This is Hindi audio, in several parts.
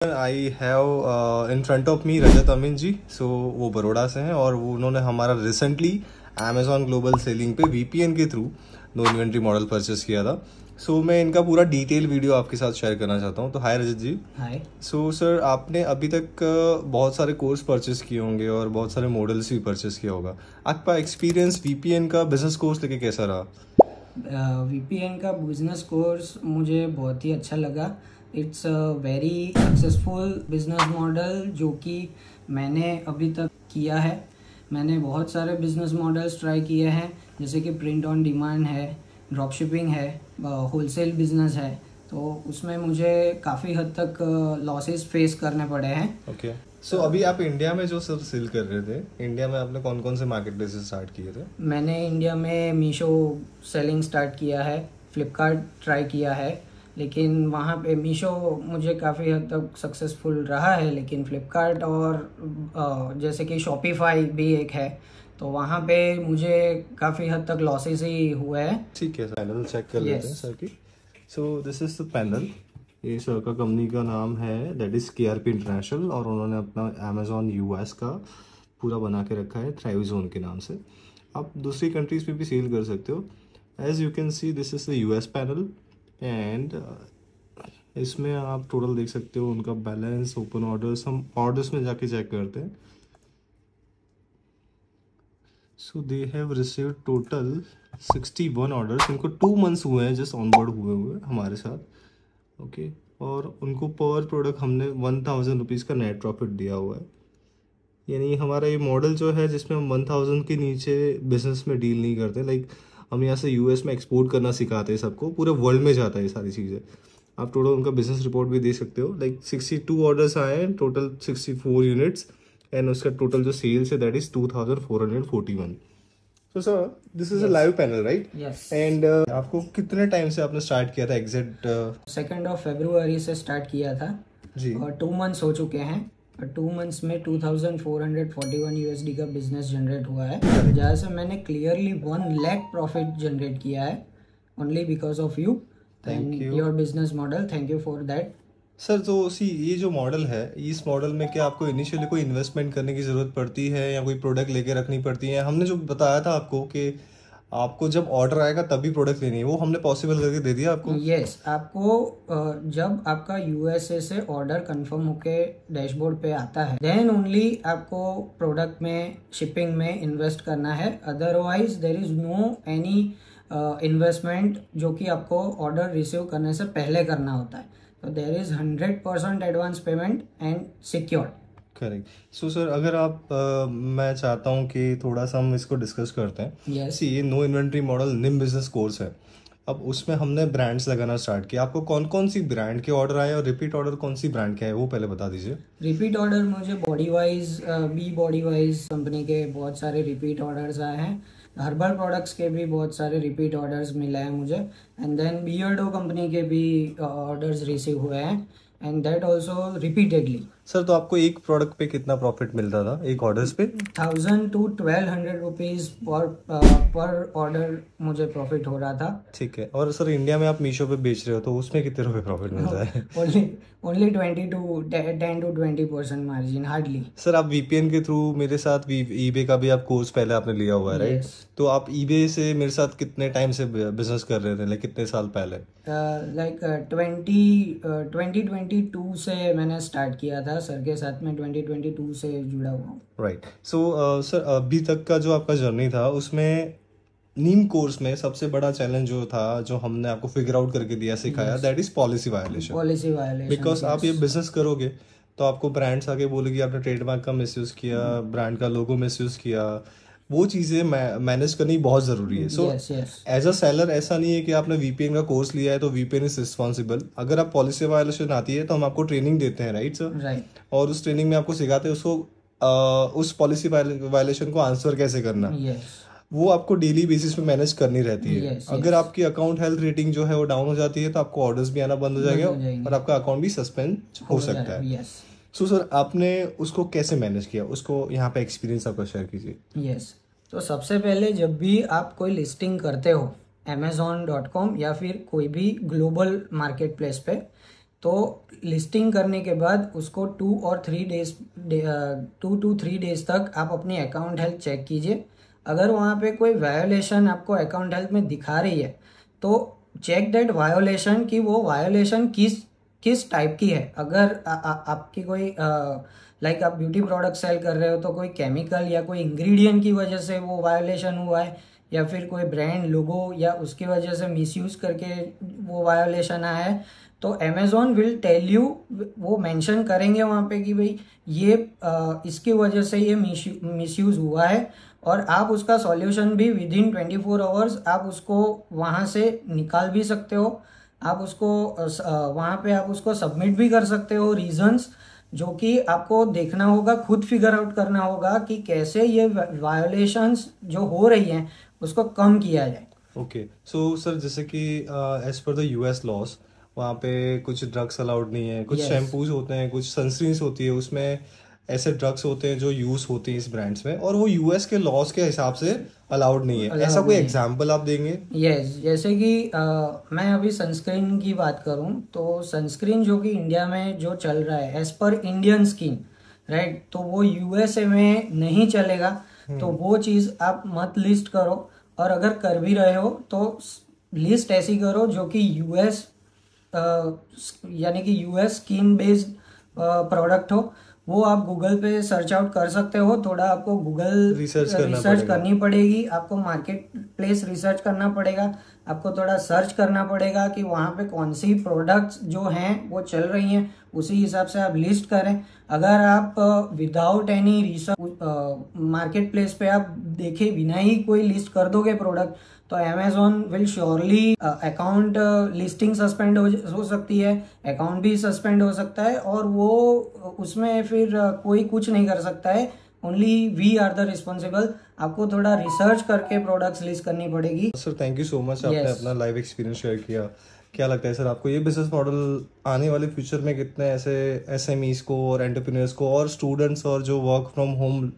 I have in front of me Rajat Amin ji. So वो बड़ौदा से हैं और वो उन्होंने हमारा रिसेंटली अमेजॉन ग्लोबल सेलिंग पे वीपीएन के through no inventory model purchase किया था। सो मैं इनका पूरा डिटेल वीडियो आपके साथ शेयर करना चाहता हूँ। तो हाय रजत जी। हाय। सो सर, आपने अभी तक बहुत सारे कोर्स परचेस किए होंगे और बहुत सारे मॉडल्स भी परचेस किया होगा। आपका एक्सपीरियंस वीपीएन का बिजनेस कोर्स लेके कैसा रहा? वीपीएन का बिजनेस कोर्स मुझे बहुत ही अच्छा लगा। It's a very successful business model जो कि मैंने अभी तक किया है। मैंने बहुत सारे बिजनेस मॉडल्स ट्राई किए हैं, जैसे कि प्रिंट ऑन डिमांड है, ड्रॉप शिपिंग है, होलसेल बिजनेस है। तो उसमें मुझे काफ़ी हद तक लॉसेस फेस करने पड़े हैं। ओके। सो अभी आप इंडिया में जो सर सेल कर रहे थे, इंडिया में आपने कौन कौन से मार्केट प्लेसेस स्टार्ट किए थे? मैंने इंडिया में मीशो सेलिंग स्टार्ट किया है, फ्लिपकार्ट ट्राई किया है, लेकिन वहाँ पे मीशो मुझे काफ़ी हद तक सक्सेसफुल रहा है, लेकिन फ्लिपकार्ट और जैसे कि शॉपिफाई भी एक है, तो वहाँ पे मुझे काफ़ी हद तक लॉसेस ही हुए हैं। ठीक है, पैनल चेक कर लेते हैं सर की। So this is the panel. ये सर का कंपनी का नाम है, दैट इज केआरपी इंटरनेशनल, और उन्होंने अपना अमेजॉन यूएस का पूरा बना के रखा है थ्राइव जोन के नाम से। आप दूसरी कंट्रीज पे भी सेल कर सकते हो। As you can see, this is the US panel and इसमें आप टोटल देख सकते हो उनका बैलेंस, ओपन ऑर्डर्स। हम ऑर्डर्स में जाके चेक करते हैं। So they have received total 61 orders. इनको 2 मंथ्स हुए हैं जस्ट ऑनबोर्ड हुए हमारे साथ। ओके। और उनको पर प्रोडक्ट हमने 1000 रुपीज़ का नेट प्रॉफिट दिया हुआ है। यानी हमारा ये मॉडल जो है जिसमें हम 1000 के नीचे बिजनेस में डील नहीं करते। लाइक हम यहाँ से यूएस में एक्सपोर्ट करना सिखाते हैं सबको, पूरे वर्ल्ड में जाता है ये सारी चीज़ें। आप टोटल उनका बिजनेस रिपोर्ट भी दे सकते हो। लाइक 62 ऑर्डर्स आए हैं, टोटल 64 यूनिट्स, एंड उसका टोटल जो सेल्स है दैट इज 2441। तो sir, this is a live panel, right? Yes. And आपको कितने टाइम से आपने स्टार्ट किया था एग्जैक्ट? 2 फरवरी से स्टार्ट किया था जी। और 2 मंथ्स हो चुके हैं। 2 मंथ्स में 2441 यूएसडी का बिजनेस जनरेट हुआ है, जहाँ से मैंने क्लियरली 1 लाख प्रॉफिट जनरेट किया है, only because of you and your business model. Thank you for that sir. तो ये जो मॉडल है, इस मॉडल में क्या आपको इनिशियली कोई इन्वेस्टमेंट करने की ज़रूरत पड़ती है या कोई प्रोडक्ट लेके रखनी पड़ती है? हमने जो बताया था आपको कि आपको जब ऑर्डर आएगा तभी प्रोडक्ट लेनी है, वो हमने पॉसिबल करके दे दिया आपको? यस। आपको जब आपका यूएसए से ऑर्डर कंफर्म होके डैशबोर्ड पे आता है, देन ओनली आपको प्रोडक्ट में, शिपिंग में इन्वेस्ट करना है। Otherwise there is no any investment जो कि आपको ऑर्डर रिसीव करने से पहले करना होता है। तो there is 100% advance payment and secured. Correct. So sir, अगर आप मैं चाहता हूँ कि थोड़ा सा हम इसको डिस्कस करते हैं। यस। ये नो इन्वेंट्री मॉडल निम बिजनेस कोर्स है। अब उसमें हमने ब्रांड्स लगाना स्टार्ट किया। आपको कौन कौन सी ब्रांड के ऑर्डर आए और रिपीट ऑर्डर कौन सी ब्रांड के आए, वो पहले बता दीजिए। रिपीट ऑर्डर मुझे बॉडी वाइज कंपनी के बहुत सारे रिपीट ऑर्डर्स आए हैं। हर्बल प्रोडक्ट्स के भी बहुत सारे रिपीट ऑर्डर्स मिले हैं मुझे, एंड देन बियर्डो कंपनी के भी ऑर्डर्स रिसीव हुए हैं, and that also repeatedly. Sir, तो आपको एक प्रोडक्ट पे कितना प्रॉफिट मिलता था एक ऑर्डर्स पे? 1000 to 1200 रुपीज पर ऑर्डर मुझे प्रॉफिट हो रहा था। ठीक है। और सर, इंडिया में आप मीशो पे बेच रहे हो तो उसमें कितने रुपए प्रॉफिट मिलता है? Only 10 to 20% margin, hardly. Sir, आप वीपीएन के थ्रू मेरे साथ ईबे का भी आप कोर्स पहले आपने लिया हुआ है, राइट? तो आप ईबे से मेरे साथ कितने टाइम से बिजनेस कर रहे थे, लाइक कितने साल पहले? लाइक 2022 से मैंने स्टार्ट किया था सर के साथ में। 2022 से जुड़ा हुआ हूँ। राइट। सो सर, अभी तक का जो आपका जर्नी था उसमें नीम कोर्स में सबसे बड़ा चैलेंज जो था, जो हमने आपको फिगर आउट करके दिया, सिखाया, that is policy violation. Because आप ये बिजनेस करोगे तो आपको ब्रांड्स आके बोलेगी आपने ट्रेडमार्क का मिसयूज किया, ब्रांड का लोगो मिसयूज किया। वो चीज़ें मैनेज करनी बहुत ज़रूरी है। सो एज अ सेलर ऐसा नहीं है कि आपने वीपीएन का कोर्स लिया है तो वीपीएन इज रिस्पॉन्सिबल। अगर आप पॉलिसी वायलेशन आती है तो हम आपको ट्रेनिंग देते हैं, राइट सर? राइट। और उस ट्रेनिंग में आपको सिखाते हैं उसको उस पॉलिसी वायलेशन को आंसर कैसे करना। वो आपको डेली बेसिस पे मैनेज करनी रहती है। अगर आपकी अकाउंट हेल्थ रेटिंग जो है वो डाउन हो जाती है तो आपको ऑर्डर्स भी आना बंद हो जाएगा और आपका अकाउंट भी सस्पेंड हो सकता है। सो सर, आपने उसको कैसे मैनेज किया, उसको यहाँ पे एक्सपीरियंस आपका शेयर कीजिए। यस। तो सबसे पहले जब भी आप कोई लिस्टिंग करते हो Amazon.com या फिर कोई भी ग्लोबल मार्केट प्लेस पे, तो लिस्टिंग करने के बाद उसको 2 to 3 डेज तक आप अपनी अकाउंट हेल्थ चेक कीजिए। अगर वहाँ पे कोई वायोलेशन आपको अकाउंट हेल्थ में दिखा रही है तो चेक दैट वायोलेशन कि वो वायोलेशन किस टाइप की है। अगर आपकी कोई लाइक आप ब्यूटी प्रोडक्ट सेल कर रहे हो तो कोई केमिकल या कोई इंग्रेडिएंट की वजह से वो वायोलेशन हुआ है, या फिर कोई ब्रांड लोगो या उसकी वजह से मिसयूज करके वो वायोलेशन आया है, तो अमेजोन विल टेल यू, वो मेंशन करेंगे वहाँ पे कि भाई ये इसकी वजह से ये मिसयूज हुआ है, और आप उसका सॉल्यूशन भी विद इन 24 आवर्स आप उसको वहाँ से निकाल भी सकते हो। आप उसको वहाँ पे आप उसको सबमिट भी कर सकते हो रीजंस, जो कि आपको देखना होगा, खुद फिगर आउट करना होगा कि कैसे ये वायोलेशंस जो हो रही हैं उसको कम किया जाए। ओके, सो सर जैसे कि as per the US loss, वहाँ पे कुछ ड्रग्स अलाउड नहीं है, कुछ यस, शैम्पूज होते हैं, कुछ सनस्क्रीन्स होती है, उसमें ऐसे ड्रग्स होते हैं जो यूज़ होती हैं इस ब्रांड्स में, और वो यूएस के लॉस के हिसाब से अलाउड नहीं है। ऐसा अलाउड कोई नहीं है। एग्जांपल आप देंगे? यस, जैसे कि मैं अभी सनस्क्रीन की बात करूं तो सनस्क्रीन जो कि इंडिया में जो चल रहा है as per Indian skin, right, तो वो यूएसए में नहीं चलेगा। तो वो चीज़ आप मत लिस्ट करो, और अगर कर भी रहे हो तो लिस्ट ऐसी करो जो कि यूएस यानी कि यूएस स्किन बेस्ड प्रोडक्ट हो। वो आप गूगल पे सर्च आउट कर सकते हो, थोड़ा आपको गूगल रिसर्च रिसर्च करनी पड़ेगी, आपको मार्केट प्लेस रिसर्च करना पड़ेगा, आपको थोड़ा सर्च करना पड़ेगा कि वहाँ पे कौन सी प्रोडक्ट्स जो हैं वो चल रही हैं, उसी हिसाब से आप लिस्ट करें। अगर आप without any research market place पे आप देखे बिना ही कोई लिस्ट कर दोगे प्रोडक्ट, तो Amazon will surely account listing suspend हो सकती है, अकाउंट भी सस्पेंड हो सकता है, और वो उसमें फिर कोई कुछ नहीं कर सकता है। Only we are the responsible. आपको थोड़ा रिसर्च करके प्रोडक्ट्स लिस्ट करनी पड़ेगी। Sir thank you so much, आपने यस। अपना लाइव एक्सपीरियंस शेयर किया। क्या लगता है सर आपको ये बिजनेस मॉडल आने वाले फ्यूचर में कितने ऐसे एसएमईज को और एंटरप्रेन्योर्स को और स्टूडेंट्स और जो वर्क फ्रॉम होम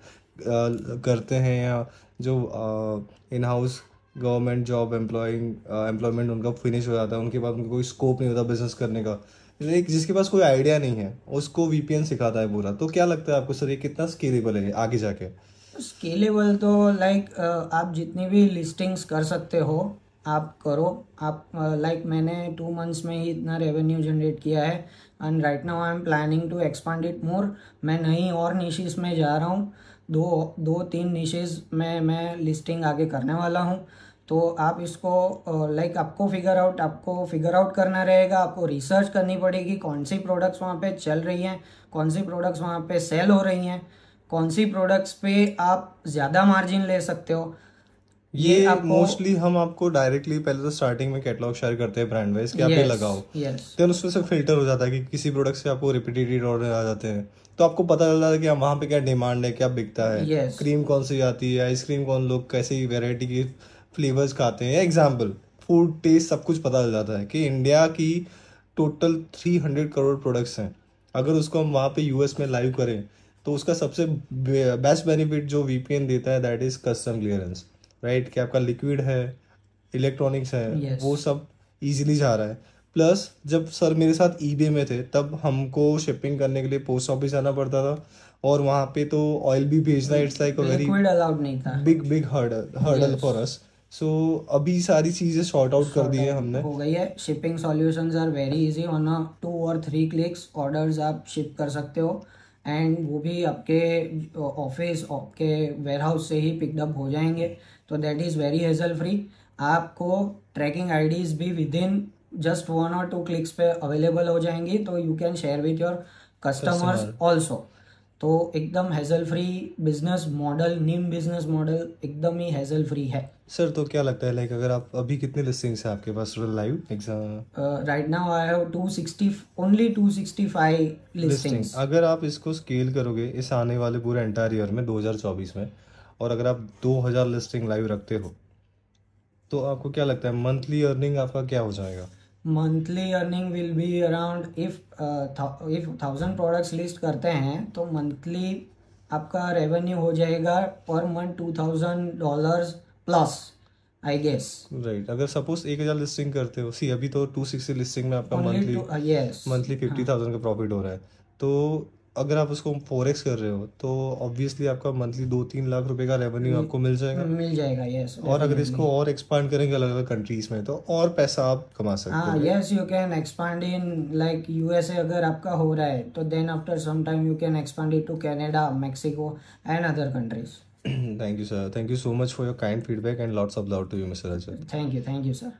करते हैं, या जो in house government job employment उनका फिनिश हो जाता है, उनके पास उनको कोई स्कोप नहीं होता बिजनेस करने का, एक जिसके पास कोई आइडिया नहीं है उसको वीपीएन सिखाता है पूरा, तो क्या लगता है आपको सर ये कितना स्केलेबल है आगे जाके? स्केलेबल तो लाइक आप जितनी भी लिस्टिंग्स कर सकते हो आप करो। आप लाइक मैंने 2 मंथ्स में ही इतना रेवेन्यू जनरेट किया है, and right now I am planning to expand it more. मैं नई और निशेस में जा रहा हूँ, दो तीन निशेस में मैं लिस्टिंग आगे करने वाला हूँ। तो आप इसको लाइक आपको फिगर आउट करना रहेगा, आपको रिसर्च करनी पड़ेगी कौन सी प्रोडक्ट्स वहाँ पे चल रही हैं, कौन सी प्रोडक्ट्स वहाँ पे सेल हो रही हैं, कौन सी प्रोडक्ट्स पे आप ज़्यादा मार्जिन ले सकते हो। ये ये आपको मोस्टली हम आपको डायरेक्टली पहले तो स्टार्टिंग में कैटलॉग शेयर करते हैं ब्रांड वाइज कि आप ये यस, लगाओ, यस, देन उसमें से फिल्टर हो जाता है कि किसी प्रोडक्ट से आपको रिपीटेड ऑर्डर आ जाते हैं, तो आपको पता चल जाता है कि वहाँ पे क्या डिमांड है, क्या बिकता है, यस, क्रीम कौन सी आती है, आइसक्रीम कौन लोग कैसी वेराइटी की फ्लेवर्स खाते हैं, एग्जाम्पल फूड टेस्ट सब कुछ पता चल जाता है कि इंडिया की टोटल 300 करोड़ प्रोडक्ट्स हैं। अगर उसको हम वहाँ पे यूएस में लाइव करें तो उसका सबसे बेस्ट बेनिफिट जो वीपीएन देता है that is custom clearance, right, कि आपका लिक्विड है, इलेक्ट्रॉनिक्स है, यस, वो सब इजीली जा रहा है। प्लस जब सर मेरे साथ ईबे में थे तब हमको शिपिंग करने के लिए पोस्ट ऑफिस जाना पड़ता था, और वहाँ पे तो ऑयल भी भेजना it's like a very liquid allowed नहीं था। Big hurdle yes, for us. So अभी सारी चीज़ें सॉर्ट आउट कर दी सॉर्ट है आउट हमने। हो गई है। Shipping solutions are very easy, on a 2 or 3 clicks orders आप शिप कर सकते हो, एंड वो भी आपके ऑफिस आपके वेयरहाउस से ही पिकअप हो जाएंगे। तो that is very hazel free. आपको ट्रैकिंग आईडीज भी with in just 1 or 2 clicks पे अवेलेबल हो जाएंगी, तो you can share with your customers customer, also. तो एकदम हेजल फ्री बिजनेस मॉडल, नीम बिजनेस मॉडल एकदम ही हेजल फ्री है। सर तो क्या लगता है लाइक अगर आप अभी कितने लिस्टिंग्स है आपके पास लाइव एग्जाम right now I have 265 listings. अगर आप इसको स्केल करोगे इस आने वाले पूरे एंटायर ईयर में 2024 में, और अगर आप 2000 लिस्टिंग लाइव रखते हो, तो आपको क्या लगता है मंथली अर्निंग आपका क्या हो जाएगा? Monthly earning will be around, if 1000 products list करते हैं तो मंथली आपका रेवेन्यू हो जाएगा पर month $2000 plus, I guess. Right, अगर सपोज 1,000 लिस्टिंग करते हो, सी अभी तो 260 लिस्टिंग में आपका only monthly two, yes. Monthly 50,000 का प्रॉफिट हो रहा है। तो अगर आप उसको 4x कर रहे हो तो ऑब्वियसली आपका मंथली 2-3 लाख रुपए का रेवेन्यू आपको मिल जाएगा। मिल जाएगा, यस, और अगर डेफिनेटली। इसको और एक्सपांड करेंगे अलग अलग कंट्रीज में तो और पैसा आप कमा सकते हाँ, हो, right? Yes, you can expand in like USA अगर आपका हो रहा है तो then after some time you can expand it to Canada, Mexico and other countries. Thank you sir, thank you so much for your kind feedback and lots of love to you mister Rajat. Thank you sir.